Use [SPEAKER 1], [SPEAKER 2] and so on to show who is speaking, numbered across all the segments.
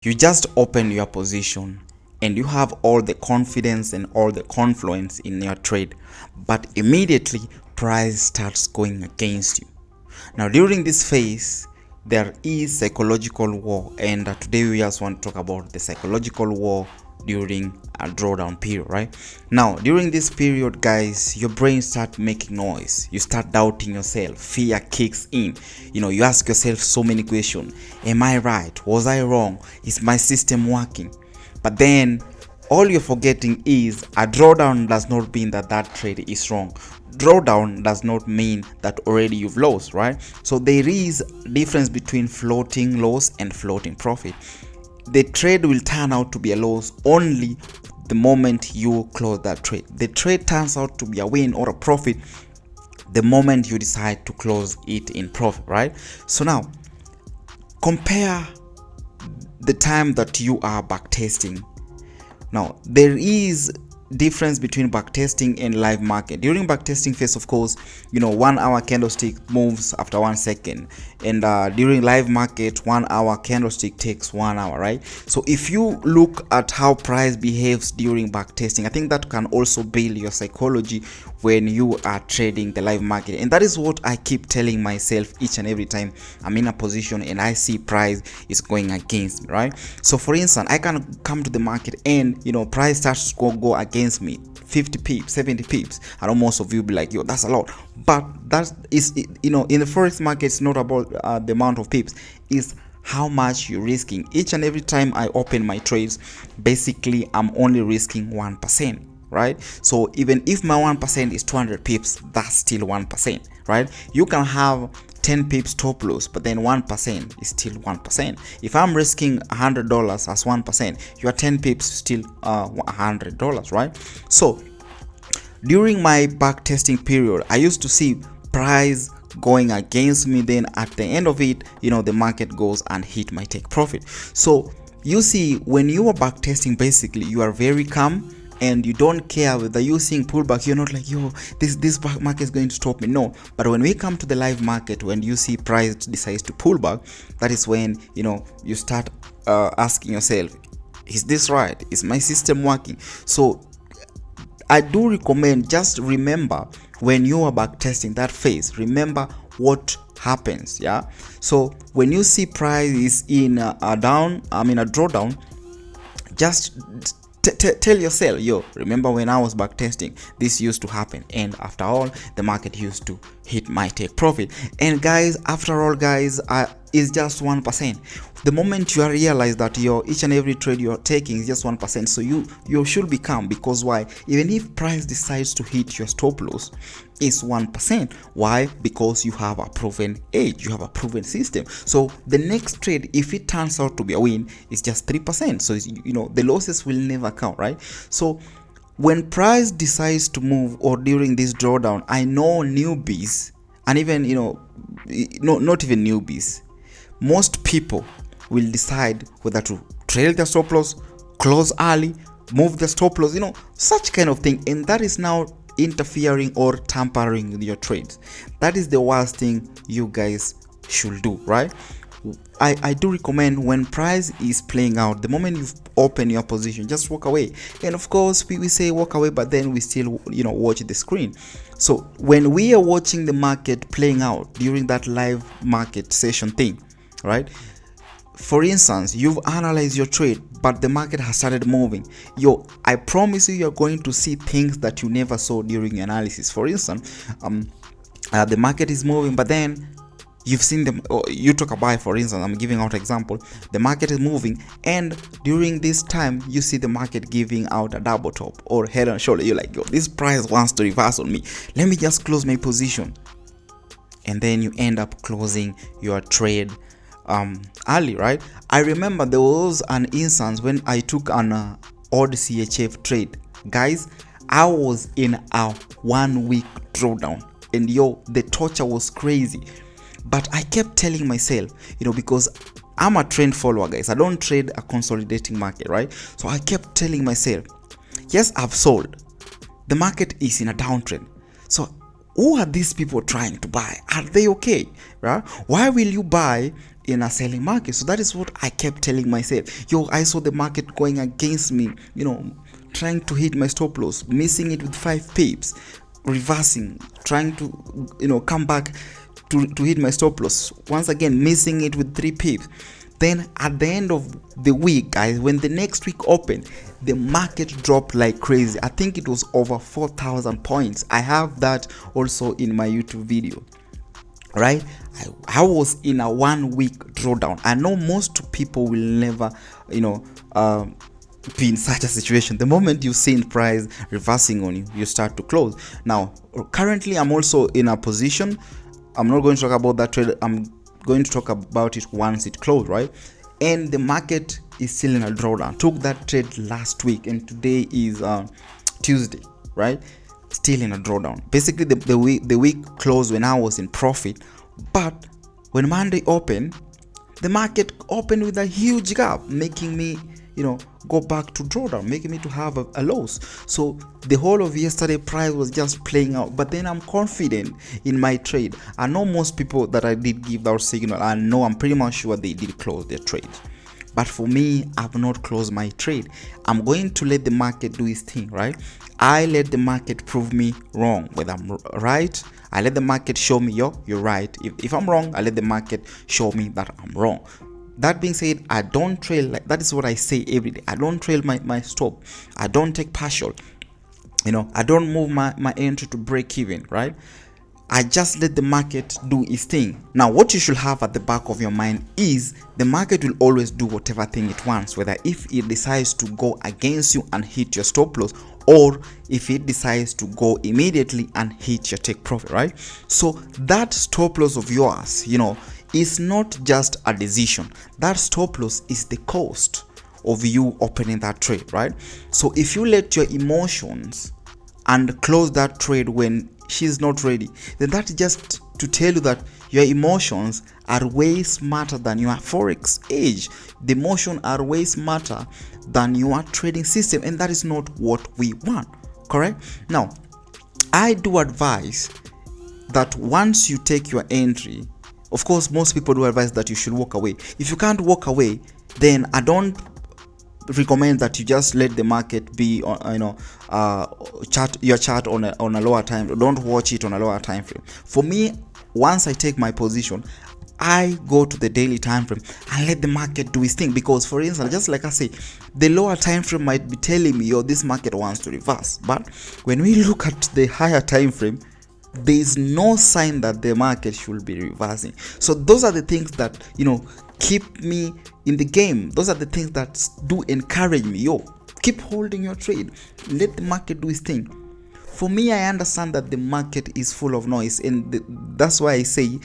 [SPEAKER 1] You just open your position and you have all the confidence and all the confluence in your trade, but immediately price starts going against you. Now during this phase there is psychological war, and today we just want to talk about the psychological war during a drawdown period. Right now, during this period, guys, your brain start making noise. You start doubting yourself. Fear kicks in. You ask yourself so many questions. Am I right? Was I wrong? Is my system working? But then all you're forgetting is a drawdown does not mean that trade is wrong. Drawdown does not mean that already you've lost, right? So there is difference between floating loss and floating profit. The trade will turn out to be a loss only the moment you close that trade. The trade turns out to be a win or a profit the moment you decide to close it in profit, right? So now compare the time that you are backtesting. Now there is difference between backtesting and live market. During backtesting phase, of course, 1 hour candlestick moves after 1 second, and during live market 1 hour candlestick takes 1 hour, right? So if you look at how price behaves during backtesting, I think that can also build your psychology when you are trading the live market. And that is what I keep telling myself each and every time I'm in a position and I see price is going against me, right? So for instance, I can come to the market and price starts to go against me 50 pips, 70 pips. I know most of you be like, yo, that's a lot. But that is, in the forex market, it's not about the amount of pips, is how much you're risking. Each and every time I open my trades, basically I'm only risking 1%, right? So even if my 1% is 200 pips, that's still 1%, right? You can have 10 pips top loss, but then 1% is still 1%. If I'm risking $100 as 1%, your 10 pips still $100, right? So during my back testing period, I used to see price going against me. Then at the end of it, the market goes and hit my take profit. So you see, when you are back testing, basically you are very calm and you don't care whether you're seeing pullback. You're not like, yo, this market is going to stop me. No. But when we come to the live market, when you see price decides to pull back, that is when you start asking yourself, is this right? Is my system working? So I do recommend, just remember, when you are back testing that phase, remember what happens. Yeah, so when you see price is in a drawdown, just tell yourself, yo, remember when I was back testing, this used to happen, and after all, the market used to hit my take profit. And guys, after all, guys, is just 1%. The moment you realize that each and every trade you're taking is just 1%, so you should be calm. Because why? Even if price decides to hit your stop loss, it's 1%. Why? Because you have a proven edge, you have a proven system. So the next trade, if it turns out to be a win, it's just 3%. So the losses will never count, right? So when price decides to move, or during this drawdown, I know newbies, and even not even newbies, most people will decide whether to trail their stop loss, close early, move the stop loss, such kind of thing. And that is now interfering or tampering with your trades. That is the worst thing you guys should do, right? I do recommend, when price is playing out, the moment you've opened your position, just walk away. And of course, we say walk away, but then we still watch the screen. So when we are watching the market playing out during that live market session thing, right? For instance, you've analyzed your trade, but the market has started moving. I promise you're going to see things that you never saw during your analysis. For instance, the market is moving, but then you've seen them. You took a buy, for instance. I'm giving out example. The market is moving, and during this time, you see the market giving out a double top or head and shoulder. You're like, yo, this price wants to reverse on me. Let me just close my position, and then you end up closing your trade early, right? I remember there was an instance when I took an odd CHF trade. Guys, I was in a 1 week drawdown, and the torture was crazy. But I kept telling myself, because I'm a trend follower, guys. I don't trade a consolidating market, right? So I kept telling myself, yes, I've sold. The market is in a downtrend. So who are these people trying to buy? Are they okay? Right? Why will you buy in a selling market. So that is what I kept telling myself. Yo, I saw the market going against me, trying to hit my stop loss, missing it with 5 pips, reversing, trying to come back to hit my stop loss, once again missing it with 3 pips. Then at the end of the week, guys, when the next week opened, the market dropped like crazy. I think it was over 4,000 points. I have that also in my YouTube video, right? I was in a 1 week drawdown. I know most people will never be in such a situation. The moment you see price reversing on you, you start to close. Now currently I'm also in a position. I'm not going to talk about that trade. I'm going to talk about it once it closed, right? And the market is still in a drawdown. Took that trade last week, and today is Tuesday, right? Still in a drawdown. Basically the week closed when I was in profit, but when Monday opened, the market opened with a huge gap, making me go back to drawdown, making me to have a loss. So the whole of yesterday price was just playing out, but then I'm confident in my trade. I know most people that I did give that signal, I'm pretty much sure they did close their trade, but for me, I've not closed my trade. I'm going to let the market do its thing, right? I let the market prove me wrong. Whether I'm right, I let the market show me, you're right. If I'm wrong, I let the market show me that I'm wrong. That being said, I don't trail. That is what I say every day. I don't trail my stop. I don't take partial. I don't move my entry to break even, right? I just let the market do its thing. Now, what you should have at the back of your mind is the market will always do whatever thing it wants, whether if it decides to go against you and hit your stop loss, or if it decides to go immediately and hit your take profit, right? So that stop loss of yours, is not just a decision. That stop loss is the cost of you opening that trade, right? So if you let your emotions and close that trade when she's not ready, then that's just to tell you that your emotions are way smarter than your forex age. The emotions are way smarter than your trading system, and that is not what we want, correct? Now, I do advise that once you take your entry, of course, most people do advise that you should walk away. If you can't walk away, then I don't recommend that you just let the market be on chart on a lower time. Don't watch it on a lower time frame. For me, once I take my position, I go to the daily time frame and let the market do its thing. Because, for instance, just like I say, the lower time frame might be telling me, this market wants to reverse, but when we look at the higher time frame, there is no sign that the market should be reversing. So those are the things that keep me in the game. Those are the things that do encourage me. Keep holding your trade, let the market do its thing. For me, I understand that the market is full of noise, and that's why I say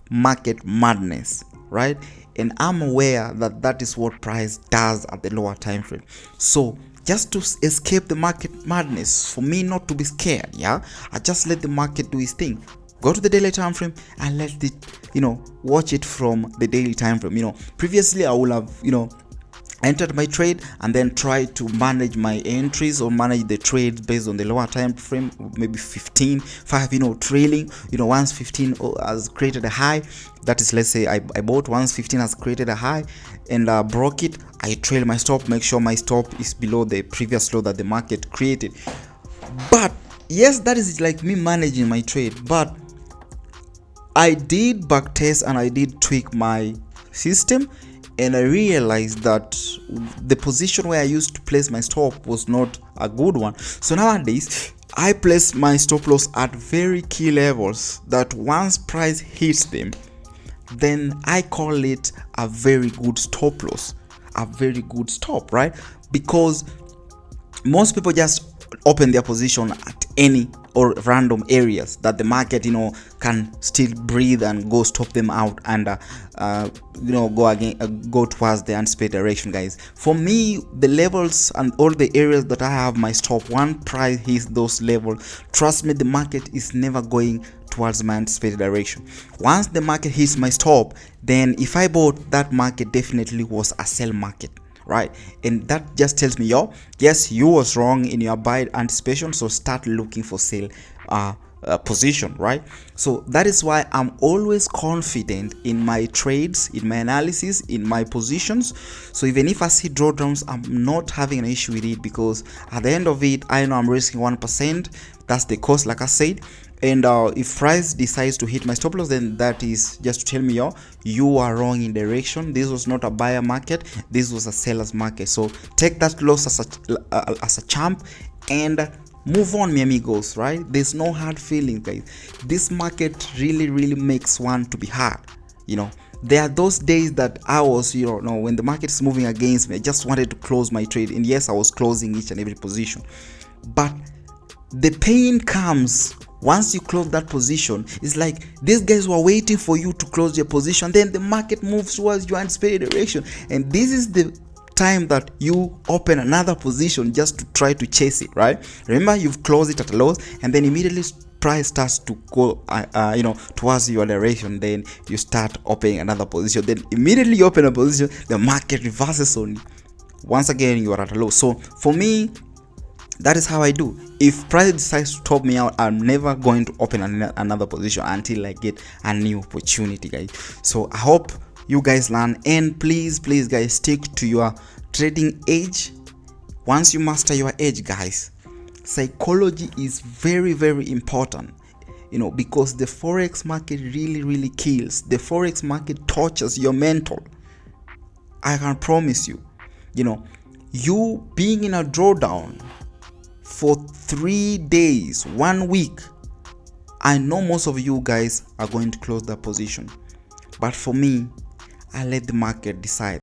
[SPEAKER 1] market madness, right? And I'm aware that that is what price does at the lower time frame. So just to escape the market madness, for me not to be scared, I just let the market do its thing. Go to the daily time frame and let it, watch it from the daily time frame. Previously I would have, entered my trade and then try to manage my entries or manage the trades based on the lower time frame, maybe 5 trailing. Once 15 has created a high, that is, let's say I bought once 15 has created a high and broke it, I trail my stop, make sure my stop is below the previous low that the market created. But yes, that is like me managing my trade, but I did backtest and I did tweak my system, and I realized that the position where I used to place my stop was not a good one. So nowadays I place my stop loss at very key levels that once price hits them, then I call it a very good stop loss, a very good stop, right? Because most people just open their position at any or random areas that the market can still breathe and go stop them out and go towards the anticipated direction, guys. For me, the levels and all the areas that I have my stop, one price hits those levels, trust me, the market is never going towards my anticipated direction. Once the market hits my stop, then if I bought, that market definitely was a sell market, right? And that just tells me, yes, you was wrong in your buy anticipation, so start looking for sale position, right? So that is why I'm always confident in my trades, in my analysis, in my positions. So even if I see drawdowns, I'm not having an issue with it, because at the end of it, I know I'm risking 1%. That's the cost, like I said. And if price decides to hit my stop loss, then that is just to tell me, yo, you are wrong in direction. This was not a buyer market, this was a seller's market. So take that loss as a champ and move on, mi amigos, right? There's no hard feelings, guys. This market really makes one to be hard. There are those days that I was, when the market is moving against me, I just wanted to close my trade. And yes, I was closing each and every position, but the pain comes once you close that position. It's like these guys were waiting for you to close your position, then the market moves towards your anticipated direction, and this is the time that you open another position just to try to chase it, right? Remember, you've closed it at a loss, and then immediately price starts to go towards your direction, then you start opening another position, then immediately you open a position, the market reverses on you. Once again, you are at a low. So for me, that is how I do. If price decides to top me out, I'm never going to open another position until I get a new opportunity, guys. So I hope you guys learn, and please guys, stick to your trading edge. Once you master your edge, guys, psychology is very important, because the forex market really kills. The forex market tortures your mental. I can promise you. You being in a drawdown for 3 days, 1 week, I know most of you guys are going to close that position, but for me, I let the market decide.